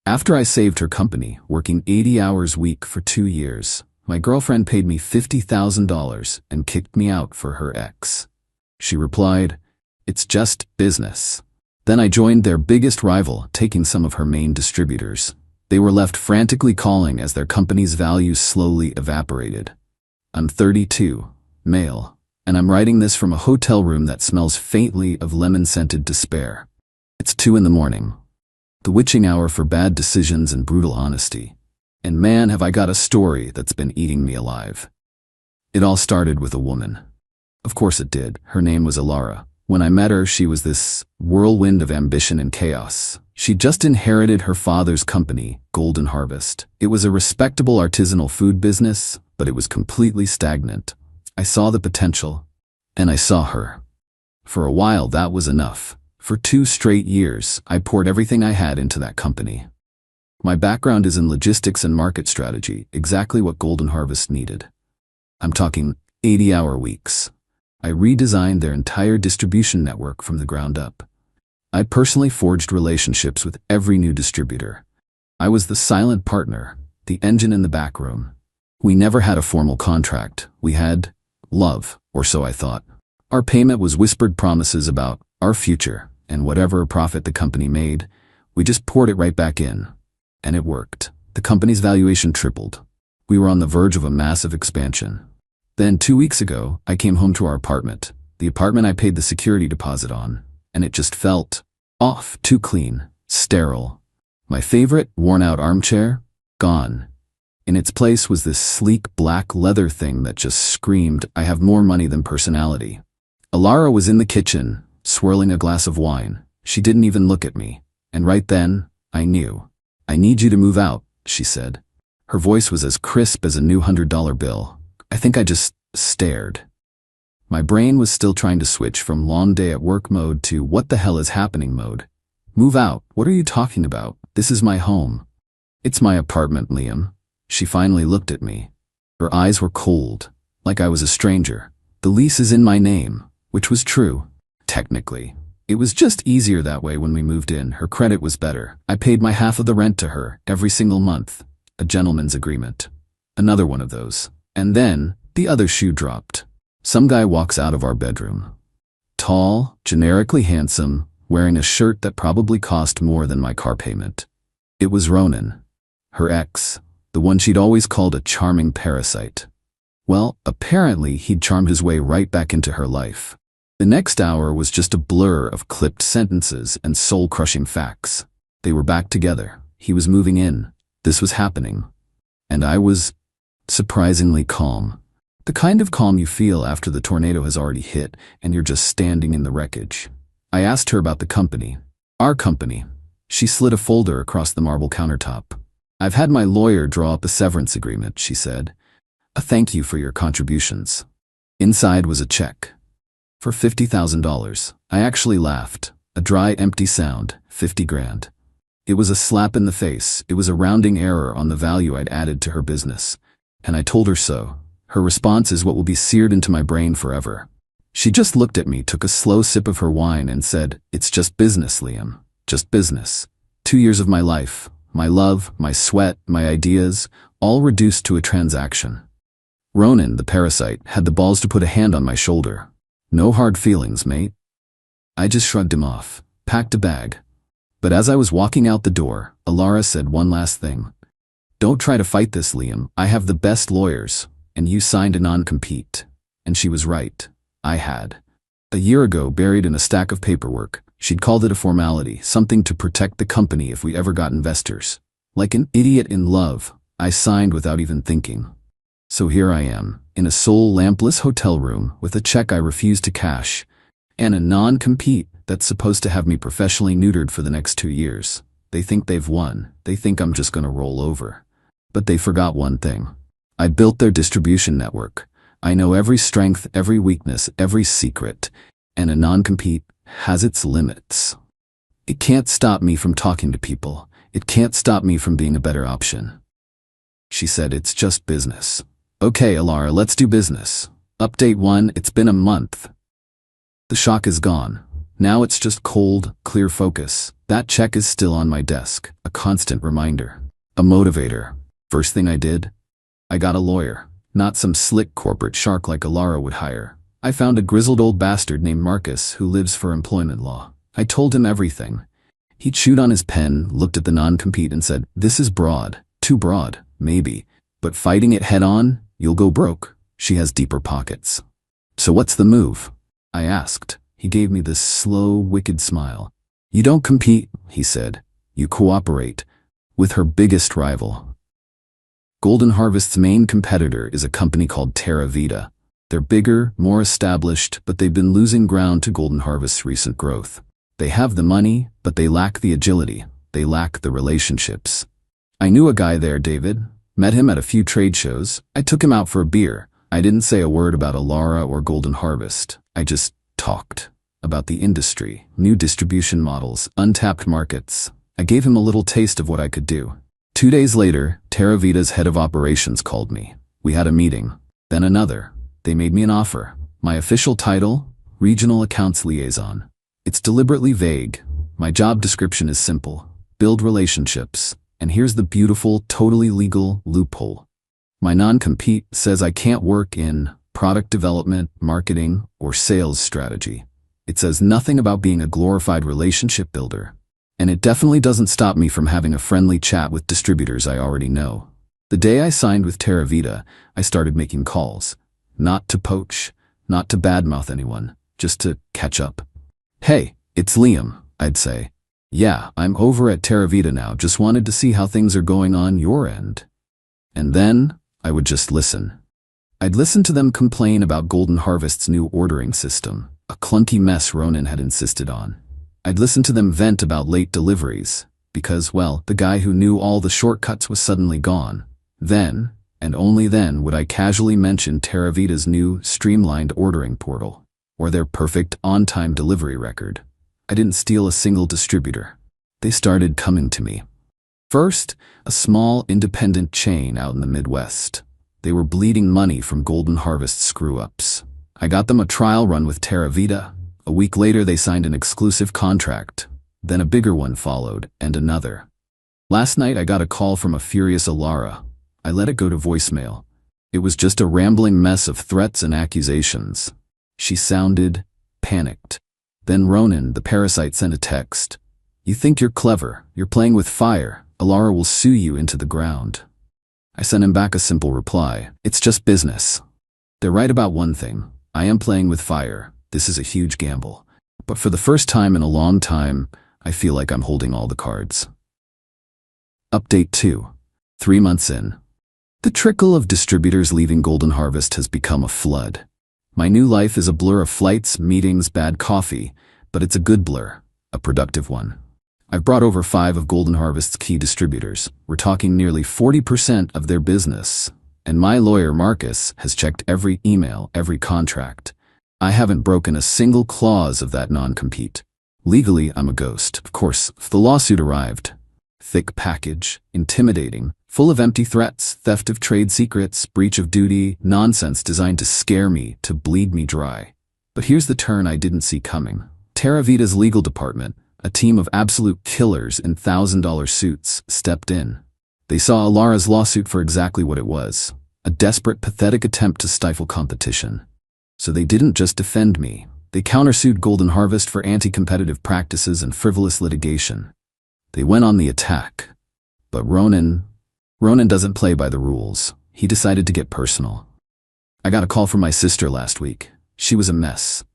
After I saved her company, working 80 hours a week for 2 years, my girlfriend paid me $50,000 and kicked me out for her ex. She replied, "It's just business." Then I joined their biggest rival, taking some of her main distributors. They were left frantically calling as their company's value slowly evaporated. I'm 32, male, and I'm writing this from a hotel room that smells faintly of lemon-scented despair. It's 2 in the morning, the witching hour for bad decisions and brutal honesty. And man, have I got a story that's been eating me alive. It all started with a woman. Of course it did. Her name was Alara. When I met her, she was this whirlwind of ambition and chaos. She just inherited her father's company, Golden Harvest. It was a respectable artisanal food business, but it was completely stagnant. I saw the potential, and I saw her. For a while, that was enough. For 2 straight years, I poured everything I had into that company. My background is in logistics and market strategy, exactly what Golden Harvest needed. I'm talking 80-hour weeks. I redesigned their entire distribution network from the ground up. I personally forged relationships with every new distributor. I was the silent partner, the engine in the back room. We never had a formal contract. We had love, or so I thought. Our payment was whispered promises about our future, and whatever profit the company made, we just poured it right back in. And it worked. The company's valuation tripled. We were on the verge of a massive expansion. Then 2 weeks ago, I came home to our apartment, the apartment I paid the security deposit on, and it just felt off, too clean, sterile. My favorite worn-out armchair? Gone. In its place was this sleek black leather thing that just screamed, I have more money than personality. Alara was in the kitchen, swirling a glass of wine. She didn't even look at me. And right then, I knew. I need you to move out, she said. Her voice was as crisp as a new $100 bill. I think I just stared. My brain was still trying to switch from long day at work mode to what the hell is happening mode. Move out? What are you talking about? This is my home. It's my apartment, Liam. She finally looked at me. Her eyes were cold, like I was a stranger. The lease is in my name, which was true, technically. It was just easier that way when we moved in. Her credit was better. I paid my half of the rent to her every single month. A gentleman's agreement. Another one of those. And then, the other shoe dropped. Some guy walks out of our bedroom. Tall, generically handsome, wearing a shirt that probably cost more than my car payment. It was Ronan. Her ex. The one she'd always called a charming parasite. Well, apparently he'd charmed his way right back into her life. The next hour was just a blur of clipped sentences and soul-crushing facts. They were back together. He was moving in. This was happening. And I was surprisingly calm. The kind of calm you feel after the tornado has already hit and you're just standing in the wreckage. I asked her about the company. Our company. She slid a folder across the marble countertop. I've had my lawyer draw up a severance agreement, she said. A thank you for your contributions. Inside was a check. For $50,000. I actually laughed. A dry, empty sound. 50 grand. It was a slap in the face. It was a rounding error on the value I'd added to her business. And I told her so. Her response is what will be seared into my brain forever. She just looked at me, took a slow sip of her wine, and said, "It's just business, Liam. Just business. 2 years of my life. My love, my sweat, my ideas, all reduced to a transaction." Ronan, the parasite, had the balls to put a hand on my shoulder. "No hard feelings, mate." I just shrugged him off, packed a bag. But as I was walking out the door, Alara said one last thing. "Don't try to fight this, Liam. I have the best lawyers, and you signed a non-compete." And she was right. I had. A year ago, buried in a stack of paperwork, she'd called it a formality, something to protect the company if we ever got investors. Like an idiot in love, I signed without even thinking. So here I am, in a soul-lampless hotel room with a check I refused to cash, and a non-compete that's supposed to have me professionally neutered for the next 2 years. They think they've won. They think I'm just gonna roll over. But they forgot one thing. I built their distribution network. I know every strength, every weakness, every secret, and a non-compete has its limits. It can't stop me from talking to people. It can't stop me from being a better option. She said, "It's just business." "Okay, Alara, let's do business." Update 1, it's been a month. The shock is gone. Now it's just cold, clear focus. That check is still on my desk, a constant reminder, a motivator. First thing I did? I got a lawyer. Not some slick corporate shark like Alara would hire. I found a grizzled old bastard named Marcus who lives for employment law. I told him everything. He chewed on his pen, looked at the non-compete and said, "This is broad. Too broad, maybe. But fighting it head on, you'll go broke. She has deeper pockets." "So what's the move?" I asked. He gave me this slow, wicked smile. "You don't compete," he said. "You cooperate with her biggest rival." Golden Harvest's main competitor is a company called Terra Vita. They're bigger, more established, but they've been losing ground to Golden Harvest's recent growth. They have the money, but they lack the agility. They lack the relationships. I knew a guy there, David. Met him at a few trade shows. I took him out for a beer. I didn't say a word about Alara or Golden Harvest. I just talked about the industry, new distribution models, untapped markets. I gave him a little taste of what I could do. 2 days later, Terra Vita's head of operations called me. We had a meeting, then another. They made me an offer. My official title, Regional Accounts Liaison. It's deliberately vague. My job description is simple. Build relationships. And here's the beautiful, totally legal loophole. My non-compete says I can't work in product development, marketing, or sales strategy. It says nothing about being a glorified relationship builder. And it definitely doesn't stop me from having a friendly chat with distributors I already know. The day I signed with Terra Vita, I started making calls. Not to poach, not to badmouth anyone, just to catch up. "Hey, it's Liam," I'd say. "Yeah, I'm over at Terra Vita now, just wanted to see how things are going on your end." And then I would just listen. I'd listen to them complain about Golden Harvest's new ordering system, a clunky mess Ronan had insisted on. I'd listen to them vent about late deliveries, because, well, the guy who knew all the shortcuts was suddenly gone. Then, and only then, would I casually mention Terra Vita's new, streamlined ordering portal, or their perfect on-time delivery record. I didn't steal a single distributor. They started coming to me. First, a small, independent chain out in the Midwest. They were bleeding money from Golden Harvest screw-ups. I got them a trial run with Terra Vita. A week later, they signed an exclusive contract. Then a bigger one followed, and another. Last night, I got a call from a furious Alara. I let it go to voicemail. It was just a rambling mess of threats and accusations. She sounded panicked. Then Ronan, the parasite, sent a text. "You think you're clever. You're playing with fire. Alara will sue you into the ground." I sent him back a simple reply. "It's just business." They're right about one thing. I am playing with fire. This is a huge gamble. But for the first time in a long time, I feel like I'm holding all the cards. Update 2. 3 months in. The trickle of distributors leaving Golden Harvest has become a flood. My new life is a blur of flights, meetings, bad coffee, but it's a good blur, a productive one. I've brought over 5 of Golden Harvest's key distributors. We're talking nearly 40% of their business. And my lawyer, Marcus, has checked every email, every contract. I haven't broken a single clause of that non-compete. Legally, I'm a ghost. Of course, if the lawsuit arrived. Thick package, intimidating, full of empty threats, theft of trade secrets, breach of duty, nonsense designed to scare me, to bleed me dry. But here's the turn I didn't see coming. Terra Vita's legal department, a team of absolute killers in $1,000 suits, stepped in. They saw Alara's lawsuit for exactly what it was, a desperate, pathetic attempt to stifle competition. So they didn't just defend me. They countersued Golden Harvest for anti-competitive practices and frivolous litigation. They went on the attack. But Ronan doesn't play by the rules. He decided to get personal. I got a call from my sister last week. She was a mess.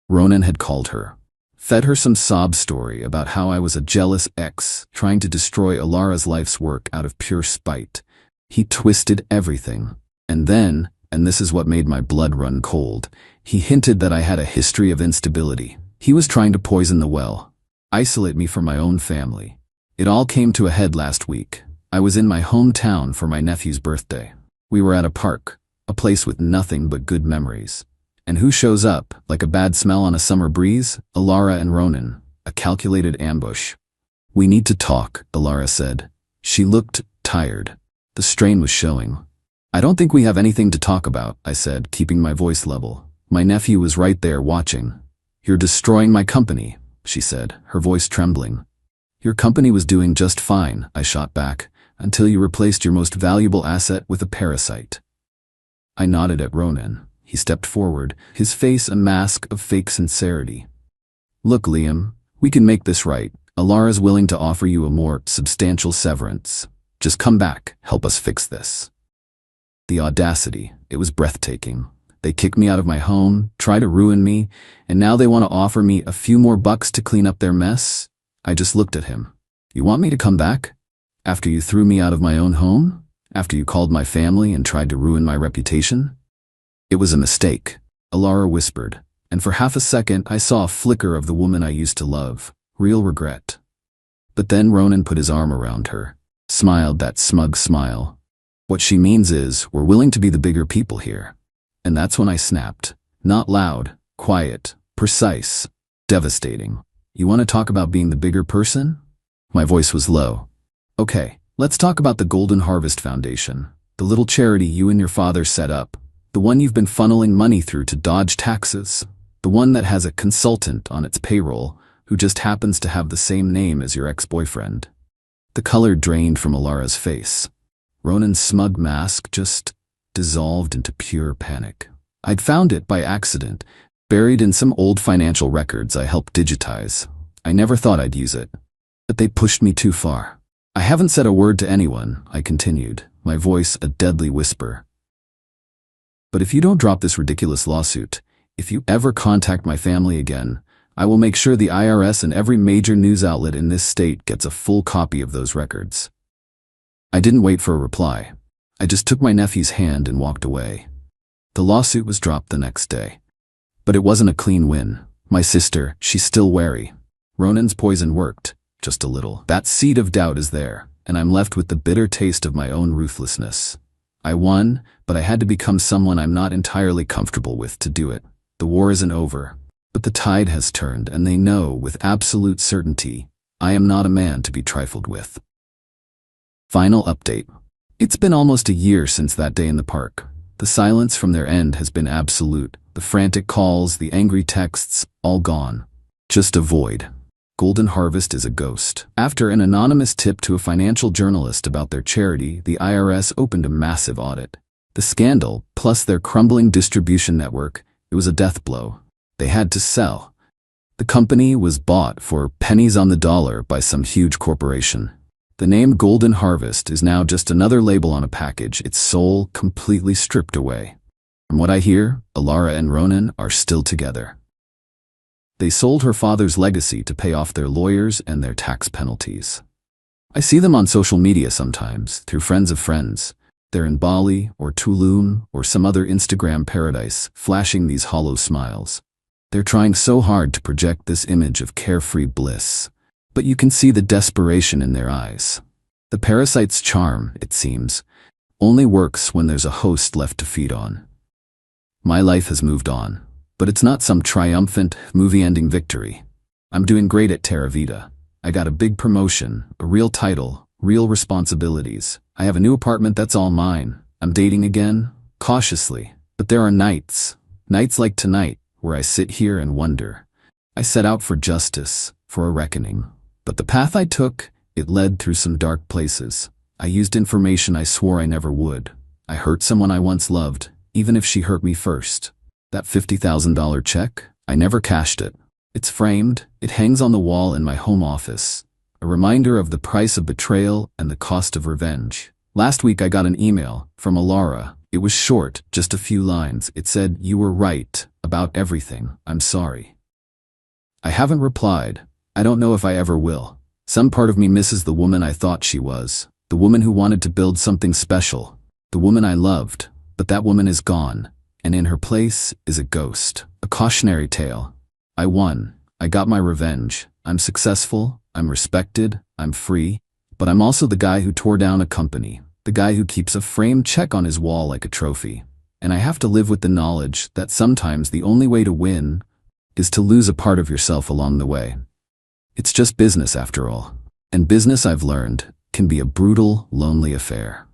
Ronan had called her, fed her some sob story about how I was a jealous ex trying to destroy Alara's life's work out of pure spite. He twisted everything. And then, and this is what made my blood run cold, he hinted that I had a history of instability. He was trying to poison the well, isolate me from my own family. It all came to a head last week. I was in my hometown for my nephew's birthday. We were at a park, a place with nothing but good memories. And who shows up, like a bad smell on a summer breeze? Alara and Ronan, a calculated ambush. "We need to talk," Alara said. She looked tired. The strain was showing. "I don't think we have anything to talk about," I said, keeping my voice level. My nephew was right there watching. "You're destroying my company," she said, her voice trembling. Your company was doing just fine, I shot back, until you replaced your most valuable asset with a parasite. I nodded at Ronan. He stepped forward, his face a mask of fake sincerity. Look, Liam, we can make this right. Alara's willing to offer you a more substantial severance. Just come back, help us fix this. The audacity, it was breathtaking. They kicked me out of my home, try to ruin me, and now they want to offer me a few more bucks to clean up their mess? I just looked at him. You want me to come back? After you threw me out of my own home? After you called my family and tried to ruin my reputation? It was a mistake, Alara whispered, and for half a second I saw a flicker of the woman I used to love, real regret. But then Ronan put his arm around her, smiled that smug smile. What she means is, we're willing to be the bigger people here. And that's when I snapped. Not loud, quiet, precise, devastating. You want to talk about being the bigger person? My voice was low. Okay, let's talk about the Golden Harvest Foundation, the little charity you and your father set up, the one you've been funneling money through to dodge taxes, the one that has a consultant on its payroll who just happens to have the same name as your ex-boyfriend. The color drained from Alara's face. Ronan's smug mask just dissolved into pure panic. I'd found it by accident, buried in some old financial records I helped digitize. I never thought I'd use it. But they pushed me too far. I haven't said a word to anyone, I continued, my voice a deadly whisper. But if you don't drop this ridiculous lawsuit, if you ever contact my family again, I will make sure the IRS and every major news outlet in this state gets a full copy of those records. I didn't wait for a reply. I just took my nephew's hand and walked away. The lawsuit was dropped the next day. But it wasn't a clean win. My sister, she's still wary. Ronan's poison worked, just a little. That seed of doubt is there, and I'm left with the bitter taste of my own ruthlessness. I won, but I had to become someone I'm not entirely comfortable with to do it. The war isn't over, but the tide has turned, and they know with absolute certainty I am not a man to be trifled with. Final update. It's been almost a year since that day in the park. The silence from their end has been absolute. The frantic calls, the angry texts, all gone. Just a void. Golden Harvest is a ghost. After an anonymous tip to a financial journalist about their charity, the IRS opened a massive audit. The scandal, plus their crumbling distribution network, it was a death blow. They had to sell. The company was bought for pennies on the dollar by some huge corporation. The name Golden Harvest is now just another label on a package, its soul completely stripped away. From what I hear, Alara and Ronan are still together. They sold her father's legacy to pay off their lawyers and their tax penalties. I see them on social media sometimes, through friends of friends. They're in Bali or Tulum or some other Instagram paradise, flashing these hollow smiles. They're trying so hard to project this image of carefree bliss. But you can see the desperation in their eyes. The parasite's charm, it seems, only works when there's a host left to feed on. My life has moved on, but it's not some triumphant, movie-ending victory. I'm doing great at Terra Vita. I got a big promotion, a real title, real responsibilities. I have a new apartment that's all mine. I'm dating again, cautiously, but there are nights like tonight, where I sit here and wonder. I set out for justice, for a reckoning. But the path I took, it led through some dark places. I used information I swore I never would. I hurt someone I once loved, even if she hurt me first. That $50,000 check, I never cashed it. It's framed, it hangs on the wall in my home office. A reminder of the price of betrayal and the cost of revenge. Last week I got an email from Alara. It was short, just a few lines. It said, "You were right about everything. I'm sorry." I haven't replied. I don't know if I ever will. Some part of me misses the woman I thought she was, the woman who wanted to build something special, the woman I loved, but that woman is gone, and in her place is a ghost, a cautionary tale. I won. I got my revenge. I'm successful, I'm respected, I'm free, but I'm also the guy who tore down a company, the guy who keeps a framed check on his wall like a trophy. And I have to live with the knowledge that sometimes the only way to win is to lose a part of yourself along the way. It's just business after all. And business, I've learned, can be a brutal, lonely affair.